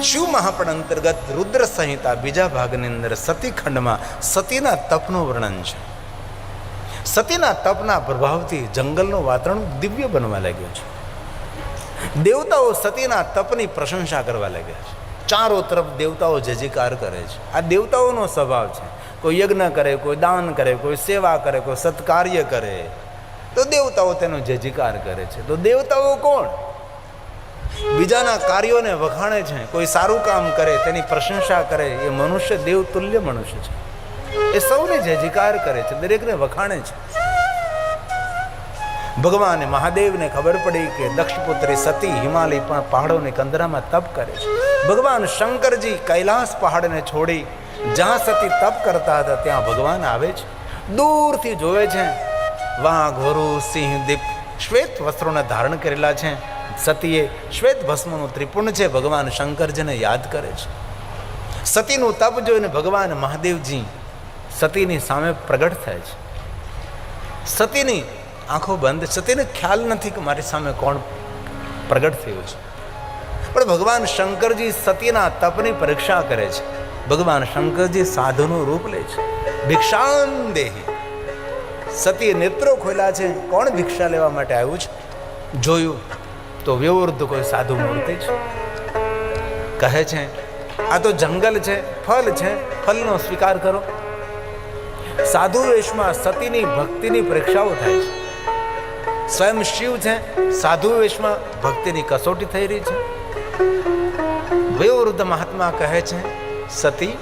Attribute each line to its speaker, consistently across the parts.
Speaker 1: શિવ મહાપુરાણ અંતર્ગત રુદ્ર સંહિતા બીજા ભાગની અંદર સતી ખંડમાં સતીના તપનું વર્ણન છે. સતીના તપના પ્રભાવથી જંગલનું વાતાવરણ દિવ્ય બનવા લાગ્યું છે. દેવતાઓ સતીના તપની પ્રશંસા કરવા લાગ્યા છે. ચારો તરફ દેવતાઓ જયજયકાર કરે છે. આ દેવતાઓનો સ્વભાવ છે. કોઈ યજ્ઞ કરે, કોઈ દાન કરે, કોઈ સેવા કરે, કોઈ સત્કાર્ય કરે, તો દેવતાઓ તેનો જયજયકાર કરે છે. તો દેવતાઓ કોણ? બીજાના કાર્યોને વખાણે છે. કોઈ સારું કામ કરે તેની પ્રશંસા કરે, એ મનુષ્ય દેવતુલ્ય મનુષ્ય છે. એ સૌને જયજયકાર કરે છે, દરેકને વખાણે છે. ભગવાન મહાદેવને ખબર પડી કે દક્ષપુત્રી સતી હિમાલય પણ પહાડોની કંદરામાં તપ કરે છે. ભગવાન શંકરજી કૈલાસ પહાડને છોડી જ્યાં સતી તપ કરતા હતા ત્યાં ભગવાન આવે છે. દૂરથી જોવે છે. વાઘ, વરુ, સિંહ, દીપ શ્વેત વસ્ત્રોને ધારણ કરેલા છે. સતીએ શ્વેત ભસ્મનું ત્રિપુંડ છે. ભગવાન શંકરજીને યાદ કરે છે. સતીનું તપ જોઈને ભગવાન મહાદેવજી સતીની સામે પ્રગટ થાય છે. સતીની આંખો બંધ. સતીને ખ્યાલ નથી કે મારી સામે કોણ પ્રગટ થયું છે. પણ ભગવાન શંકરજી સતીના તપની પરીક્ષા કરે છે. ભગવાન શંકરજી સાધુનું રૂપ લે છે. ભિક્ષાન દેહી. સતીએ નેત્રો ખોલ્યા છે. કોણ ભિક્ષા લેવા માટે આવ્યું છે? જોયું તો વ્યવૃદ્ધ કોઈ સાધુ મૂર્તિ છે. કહે છે આ તો જંગલ છે, ફલ છે, ફલનો સ્વીકાર કરો. સાધુ વેશમાં સતીની ભક્તિની પરીક્ષાઓ થાય છે. સ્વયં શિવ છે, સાધુ વેશમાં ભક્તિની કસોટી થઈ રહી છે. વયોવૃદ્ધ મહાત્મા કહે છે સતી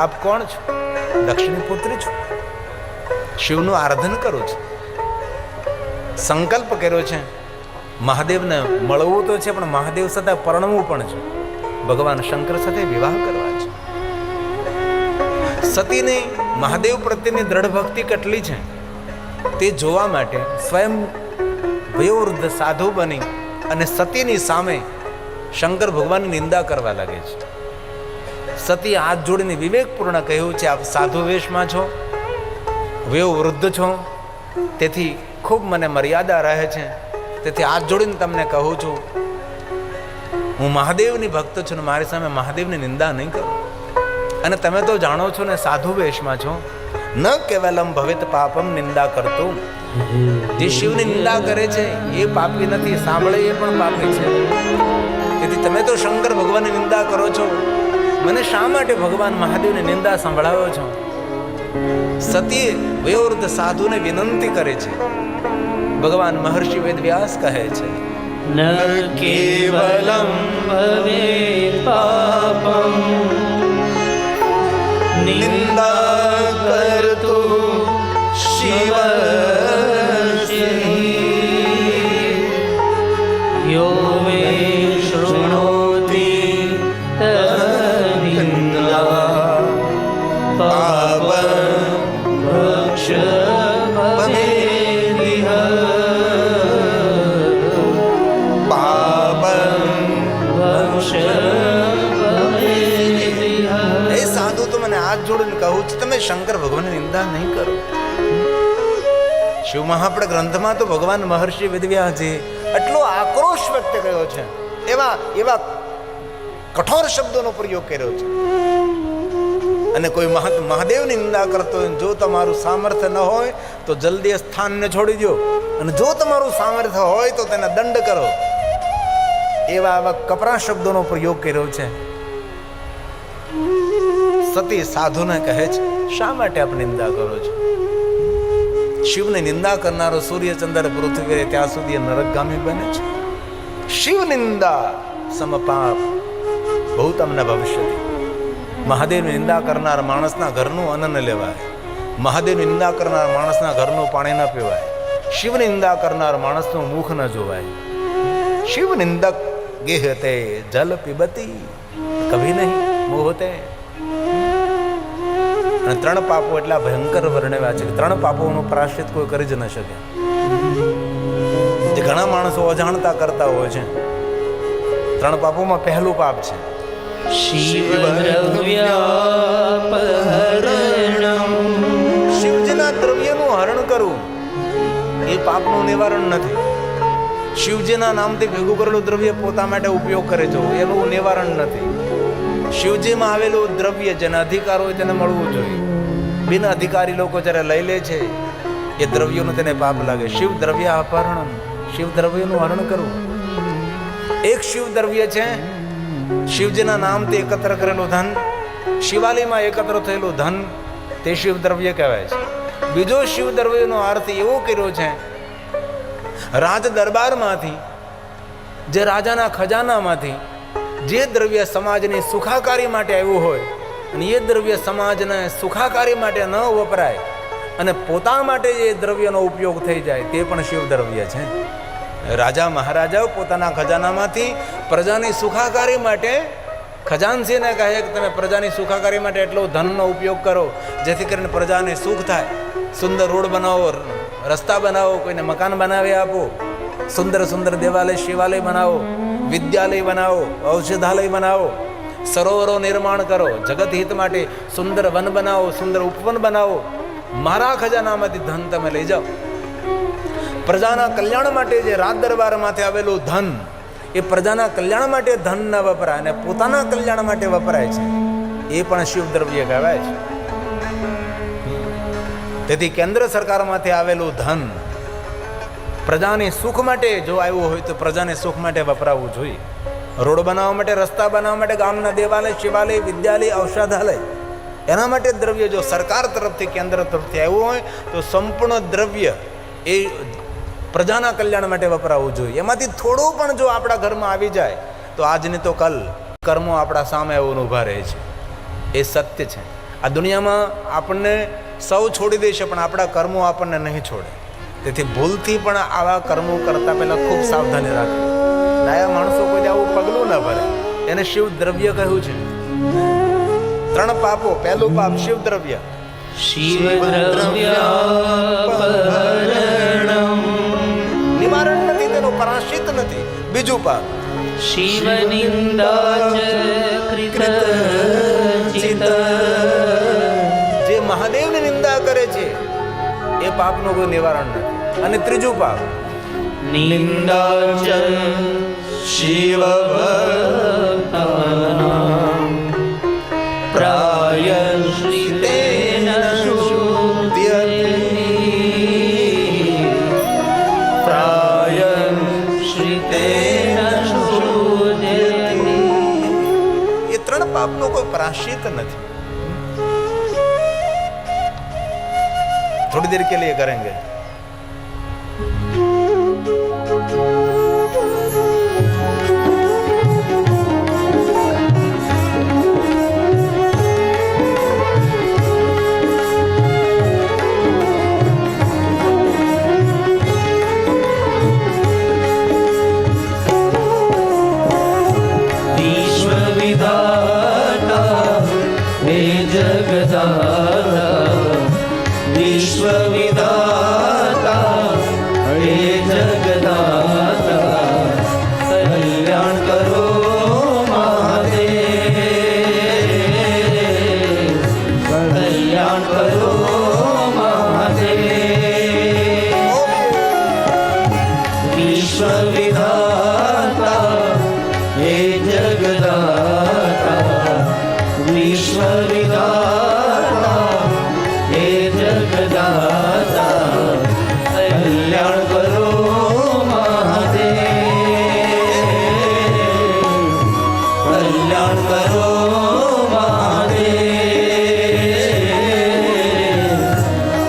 Speaker 1: આપ કોણ છો? દક્ષની પુત્રી છો. શિવનું આરાધન કરું છું. સંકલ્પ કર્યો છે મહાદેવને મળવું તો છે, પણ મહાદેવ સાથે પરણવું પણ છે. ભગવાન શંકર સાથે વિવાહ કરવા છે. સતીની મહાદેવ પ્રત્યેની દ્રઢ ભક્તિ કેટલી છે તે જોવા માટે સ્વયં વયોવૃદ્ધ સાધુ બની અને સતીની સામે શંકર ભગવાનની નિંદા કરવા લાગે છે. સતી હાથ જોડીને વિવેકપૂર્ણ કહ્યું છે આપ સાધુ વેશમાં છો, વયોવૃદ્ધ છો, તેથી ખૂબ મને મર્યાદા રહે છે. તેથી હાથ જોડીને તમને કહું છું હું મહાદેવની ભક્ત છું ને મારી સામે મહાદેવની નિંદા નહીં કરો. અને તમે તો જાણો છો ને સાધુ વેશમાં છો. ન કેવલમ ભવેત પાપમ નિંદા કરતું. જે શિવની નિંદા કરે છે એ પાપી નથી, સાંભળે એ પણ પાપી છે. તેથી તમે તો શંકર ભગવાનની નિંદા કરો છો, મને શા માટે ભગવાન મહાદેવની નિંદા સંભળાવો છો? સતીએ વયોવૃદ્ધ સાધુને વિનંતી કરે છે. ભગવાન મહર્ષિ વેદવ્યાસ કહે છે
Speaker 2: ન કેવલમ ભવેત પાપમ નિંદા કરતું શિવ યો મે શૃણોતિ તનિંદા પાપ ભક્ષ
Speaker 1: જોડીને કહું છું તમે શંકર ભગવાનની નિંદા નહીં કરો. શિવ મહાપુરાણ ગ્રંથમાં તો ભગવાન મહર્ષિ વેદવ્યાસજી એટલો આક્રોશ વ્યક્ત કર્યો છે, એવા કઠોર શબ્દોનો પ્રયોગ કર્યો છે. અને કોઈ મહાદેવની નિંદા કરતો હોય, જો તમારું સામર્થ્ય ન હોય તો જલ્દી સ્થાનને છોડી દો, અને જો તમારું સામર્થ્ય હોય તો તેને દંડ કરો. એવા કપરા શબ્દોનો પ્રયોગ કર્યો છે. સતી સાધુને કહે છે શા માટે આપ નિંદા કરો છો? શિવની નિંદા કરનારો સૂર્ય ચંદ્ર પૃથ્વી ત્યાં સુધી નરકગામી બને છે. શિવ નિંદા સમપાપ ભૂતમ ન ભવિષ્યતિ. મહાદેવની નિંદા કરનાર માણસના ઘરનું અન્ન ન લેવાય. મહાદેવની નિંદા કરનાર માણસના ઘરનું પાણી ન પીવાય. શિવની નિંદા કરનાર માણસનું મુખ ન જોવાય. શિવ નિંદક ગેહતે જલ પીબતી કભી નહીં મોહતે. અને 3 પાપો એટલા ભયંકર વર્ણવ્યા છે કે 3 પાપોનું પ્રાયશ્ચિત કોઈ કરી જ ન શકે. જે ઘણા માણસો અજાણતા કરતા હોય છે. 3 પાપોમાં પહેલું પાપ છે શિવજીના દ્રવ્યનું હરણ કરવું. એ પાપનું નિવારણ નથી. શિવજીના નામથી ભેગું કરેલું દ્રવ્ય પોતા માટે ઉપયોગ કરે છે, એનું નિવારણ નથી. શિવજીમાં આવેલું દ્રવ્ય જેને અધિકાર હોય તેને મળવું જોઈએ. બિન અધિકારી લોકો જ્યારે લઈ લે છે એ દ્રવ્યોનું તેને પાપ લાગે. શિવ દ્રવ્ય અપહરણ, શિવ દ્રવ્યનું હરણ કરવું. એક શિવ દ્રવ્ય છે શિવજીના નામથી એકત્ર કરેલું ધન, શિવાલયમાં એકત્ર થયેલું ધન, તે શિવ દ્રવ્ય કહેવાય છે. બીજો શિવ દ્રવ્યનો અર્થ એવો કર્યો છે રાજ દરબારમાંથી, જે રાજાના ખજાનામાંથી જે દ્રવ્ય સમાજની સુખાકારી માટે આવ્યું હોય અને એ દ્રવ્ય સમાજને સુખાકારી માટે ન વપરાય અને પોતા માટે એ દ્રવ્યનો ઉપયોગ થઈ જાય તે પણ શિવ દ્રવ્ય છે. રાજા મહારાજાઓ પોતાના ખજાનામાંથી પ્રજાની સુખાકારી માટે ખજાનસીને કહે કે તમે પ્રજાની સુખાકારી માટે એટલો ધનનો ઉપયોગ કરો જેથી કરીને પ્રજાને સુખ થાય. સુંદર રોડ બનાવો, રસ્તા બનાવો, કોઈને મકાન બનાવી આપો, સુંદર સુંદર દેવાલય શિવાલય બનાવો, વિદ્યાલય બનાવો, ઔષધાલય બનાવો, સરોવરો નિર્માણ કરો, જગત હિત માટે સુંદર વન બનાવો, સુંદર ઉપવન બનાવો. મારા ખજાનામાંથી ધન તમે લઈ જાઓ. પ્રજાના કલ્યાણ માટે જે રાજ દરબારમાંથી આવેલું ધન એ પ્રજાના કલ્યાણ માટે ધન ન વપરાય અને પોતાના કલ્યાણ માટે વપરાય છે, એ પણ શિવ દ્રવ્ય કહેવાય છે. તેથી કેન્દ્ર સરકારમાંથી આવેલું ધન પ્રજાની સુખ માટે જો આવ્યું હોય તો પ્રજાને સુખ માટે વપરાવવું જોઈએ. રોડ બનાવવા માટે, રસ્તા બનાવવા માટે, ગામના દેવાલય શિવાલય વિદ્યાલય ઔષધાલય, એના માટે દ્રવ્ય જો સરકાર તરફથી કેન્દ્ર તરફથી આવ્યું હોય તો સંપૂર્ણ દ્રવ્ય એ પ્રજાના કલ્યાણ માટે વપરાવવું જોઈએ. એમાંથી થોડું પણ જો આપણા ઘરમાં આવી જાય તો આજની તો કલ કર્મો આપણા સામે આવીને ઊભા રહે છે. એ સત્ય છે. આ દુનિયામાં આપણને સૌ છોડી દેશે પણ આપણા કર્મો આપણને નહીં છોડે. તેથી ભૂલથી પણ આવા કર્મો કરતા પહેલા ખૂબ સાવધાની રાખવી. ડાયા માણસો કોઈ આવું પગલું ન ભરે. એને શિવ દ્રવ્ય કહ્યું છે. 3 પાપો. પહેલું પાપ શિવ દ્રવ્ય,
Speaker 2: શિવ દ્રવ્યાપહરણમ,
Speaker 1: નિવારણ નથી, તેનો પરાશ્રિત નથી. બીજું પાપ
Speaker 2: શિવ નિંદા કૃતચિત,
Speaker 1: જે મહાદેવની નિંદા કરે છે એ પાપનું કોઈ નિવારણ નથી. અને ત્રીજું પાપ
Speaker 2: નિંદા ચ શિવ ભક્તાનામ પ્રાયશ્ચિતેન શુદ્ધ્યતે, પ્રાયશ્ચિતેન શુદ્ધ્યતે.
Speaker 1: એ 3 પાપનો કોઈ પ્રાશ્ચિત નથી. थोड़ी देर के लिए करेंगे.
Speaker 2: વિશ્વવિધાતા હે જગદાતા, વિશ્વવિધાતા હે જગદાતા, કલ્યાણ કરો મહાદેવ, કલ્યાણ કરો મહાદેવ. વિશ્વવિધાતા હે જગદાતા, વિશ્વવિધાતા હે જગદાતા, કલ્યાણ કરો મહાદેવ, કલ્યાણ કરો મહાદેવ,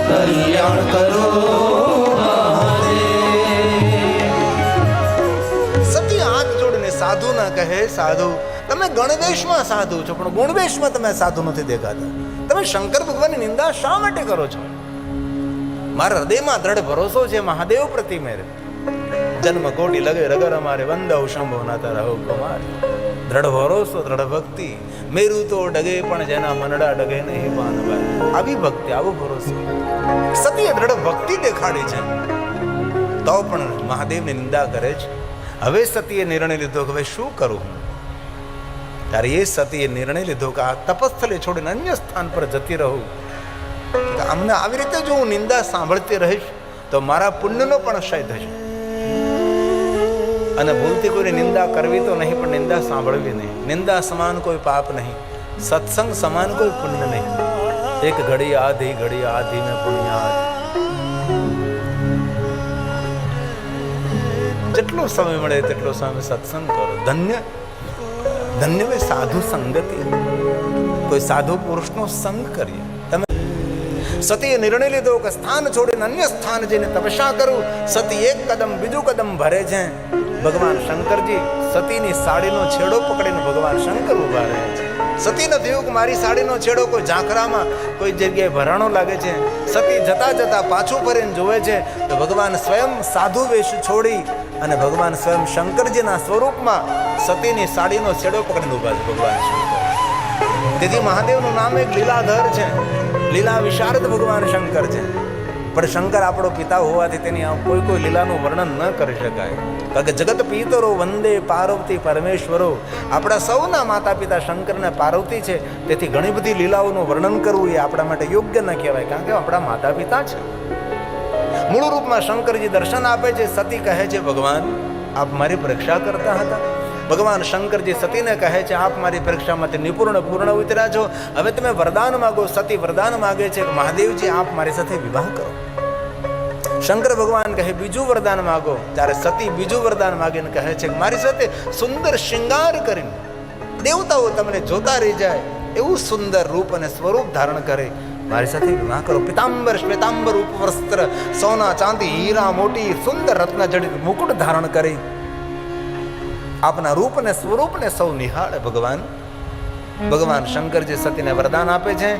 Speaker 2: કલ્યાણ કરો મહાદેવ.
Speaker 1: સતી હાથ જોડીને સાધુ ના કહે, સાધુ તમે ગણવેશમાં સાધુ છો પણ ગુણવેશમાં તમે સાધુ નથી દેખાતા. તમે શંકર ભગવાનની નિંદા શા માટે કરો છો? મારા હૃદયમાં દ્રઢ ભરોસો છે મહાદેવ પ્રતિ મેરે. જન્મ કોટી લગે રગર અમારે વંદવ શંભો નાતા રહો કુમાર. દ્રઢ ભરોસો, દ્રઢ ભક્તિ, મેરું તો ડગે પણ જેના મનડા ડગે નહીં પાનભાઈ. આવી ભક્તિ, આવો ભરોસો. સતીએ દ્રઢ ભક્તિ દેખાડી છે તો પણ મહાદેવની નિંદા કરે છે. હવે સતીએ નિર્ણય લીધો કે હવે શું કરું? ત્યારે એ સતીએ નિર્ણય લીધો કે આ તપસ્થલે છોડીને અન્ય સ્થાન પર જતી રહું. અમને આવી રીતે જો હું નિંદા સાંભળતી રહીશ તો મારા પુણ્યનો પણ ક્ષય થશે. અને ભૂલથી કોઈની નિંદા કરવી તો નહીં, પણ નિંદા સાંભળવી નહીં. નિંદા સમાન કોઈ પાપ નહીં, સત્સંગ સમાન કોઈ પુણ્ય નહીં. એક ઘડી આધી મેં પુણ્યાદ. જેટલો સમય મળે તેટલો સમય સત્સંગ કરો. ધન્ય ધન્ય વે સાધુ સંગતિ. કોઈ સાધુ પુરુષનો સંગ કરીએ. તમે સતીએ નિર્ણય લીધો કે સ્થાન છોડીને અન્ય સ્થાન જઈને તપસ્યા કરું. સતી એક કદમ બીજું કદમ ભરે છે. ભગવાન શંકરજી સતીની સાડીનો છેડો પકડીને ભગવાન શંકર ઉભા રહે છે. સતીને થયું કે મારી સાડીનો છેડો કોઈ ઝાંખરામાં કોઈ જગ્યાએ ભરાણો લાગે છે. સતી જતા જતા પાછું ફરીને જોવે છે તો ભગવાન સ્વયં સાધુ વેશ છોડી અને ભગવાન સ્વયં શંકરજીના સ્વરૂપમાં સતીની સાડીનો છેડો પકડીને ઉભા છે ભગવાન શંકર. તેથી મહાદેવનું નામ એક લીલાધર છે, લીલા વિશારદ ભગવાન શંકર છે. પણ શંકર આપણો પિતા હોવાથી તેની કોઈ લીલાનું વર્ણન ન કરી શકાય. કારણ કે જગત પિતરો વંદે પાર્વતી પરમેશ્વરો. આપણા સૌના માતા પિતા શંકર અને પાર્વતી છે. તેથી ઘણી બધી લીલાઓનું વર્ણન કરવું એ આપણા માટે યોગ્ય ન કહેવાય, કારણ કે આપણા માતા પિતા છે. મૂળ રૂપમાં શંકરજી દર્શન આપે છે. સતી કહે છે ભગવાન આપ મારી પરીક્ષા કરતા હતા. ભગવાન શંકરજી સતીને કહે છે આપ મારી પરીક્ષામાંથી નિપુર્ણ પૂર્ણ ઉતર્યા છો, હવે તમે વરદાન માગો. સતી વરદાન માગે છે કે મહાદેવજી આપ મારી સાથે વિવાહ કરો. શંકર ભગવાન કહે બીજું વરદાન માગો. ત્યારે સતી બીજું વરદાન માગીને કહે છે કે મારી સાથે સુંદર શૃંગાર કરીને દેવતાઓ તમને જોતા રહી જાય એવું સુંદર રૂપ અને સ્વરૂપ ધારણ કરે મારી સાથે વિવાહ કરો. પિતાંબર શ્વેતાંબર ઉપવસ્ત્ર, સોના ચાંદી હીરા મોટી સુંદર રત્ન જડિત મુકુટ ધારણ કરી આપના રૂપ અને સ્વરૂપને સૌ નિહાળે. ભગવાન શંકરજી સતીને વરદાન આપે છે.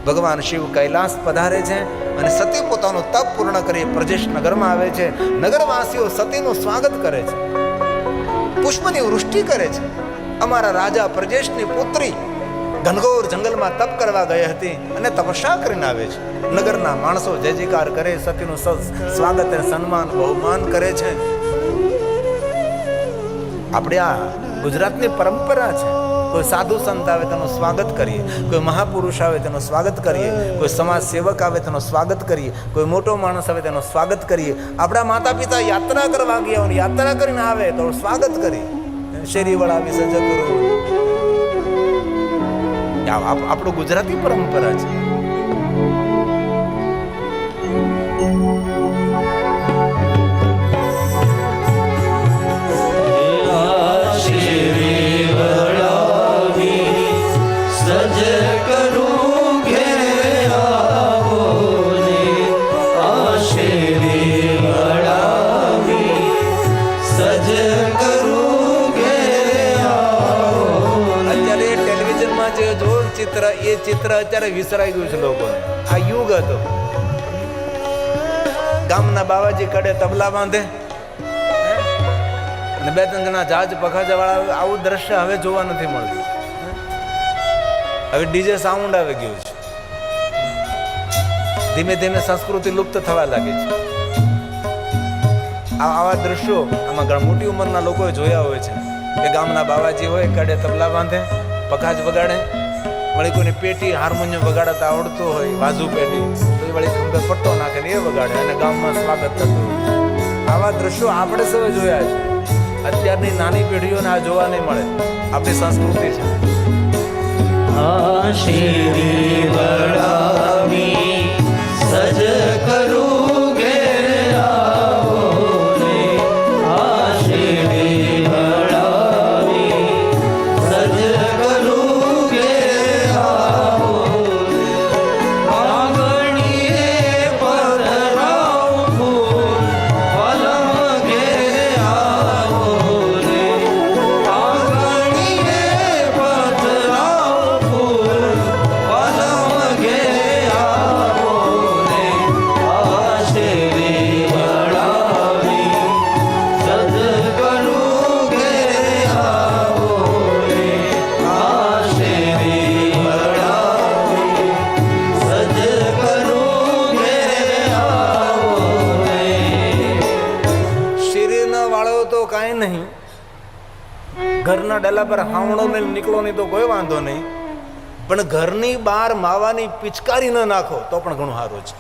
Speaker 1: ભગવાન શિવ કૈલાસ પધારે છે અને સતી પોતાનું તપ પૂર્ણ કરી પ્રજેશ નગરમાં આવે છે. નગરવાસીઓ સતીનું સ્વાગત કરે છે, પુષ્પની વૃષ્ટિ કરે છે. અમારા રાજા પ્રજેશની પુત્રી ઘનઘોર જંગલમાં તપ કરવા ગઈ હતી અને તપસ્યા કરીને આવે છે. નગરના માણસો જય જયકાર કરે, સતીનું સ્વાગત અને સન્માન બહુમાન કરે છે. આપણે આ ગુજરાતની પરંપરા છે. કોઈ સાધુ સંત આવે તેનું સ્વાગત કરીએ, કોઈ મહાપુરુષ આવે તેનું સ્વાગત કરીએ, કોઈ સમાજ સેવક આવે તેનું સ્વાગત કરીએ, કોઈ મોટો માણસ આવે તેનું સ્વાગત કરીએ. આપણા માતા પિતા યાત્રા કરવા ગયા હોય, યાત્રા કરીને આવે તો સ્વાગત કરીએ. શેરી વળા વિસર્જ કરો. આપણું ગુજરાતી પરંપરા છે. એ ચિત્ર અત્યારે વિસરાઈ ગયું છે લોકોને. આ યુગ હતો. ગામના બાવાજી કડે તબલા બાંધે અને બે ત્રણ જણા જહાજ પખાજા વાળા. આવું દ્રશ્ય હવે જોવા નથી મળતું. હવે ડીજે સાઉન્ડ આવી ગયું છે. ધીમે ધીમે સંસ્કૃતિ લુપ્ત થવા લાગી છે. આવા દ્રશ્યો આમાં ઘણા મોટી ઉંમરના લોકોએ જોયા હોય છે કે ગામના બાવાજી હોય કડે તબલા બાંધે, પખાજ વગાડે, વળી કોઈને પેટી હાર્મોનિયમ વગાડતા આવડતું હોય, વાજુ પેટી, તો એ વળી ખંભે પટ્ટો નાખે ને એ વગાડે અને ગામમાં સ્વાગત થતું. આવા દ્રશ્યો આપણે સૌ જોયા છે. અત્યારની નાની પેઢીઓને આ જોવા નહીં મળે. આપણી સંસ્કૃતિ છે.
Speaker 2: શેરી વડાવી સજ કરું ઘેર આવો રે. શેરી વડાવી સજ કરું ઘેર આવો રે. આંગણીએ પધરાવું ફૂલ પલમ ઘેર આવો રે. આંગણીએ પધરાવું ફૂલ પલમ ઘેર આવો રે. શેરી વડાવી સજ કરું ઘેર આવો રે. શેરી વડાવી સજ કરું ઘેર આવો રે.
Speaker 1: શરીર ન વાળો તો કાંઈ નહીં, ઘરના ડેલા પર હાવણો ને નીકળો નહીં તો કોઈ વાંધો નહીં, પણ ઘરની બહાર માવાની પિચકારી ન નાખો તો પણ ઘણું સારું છે.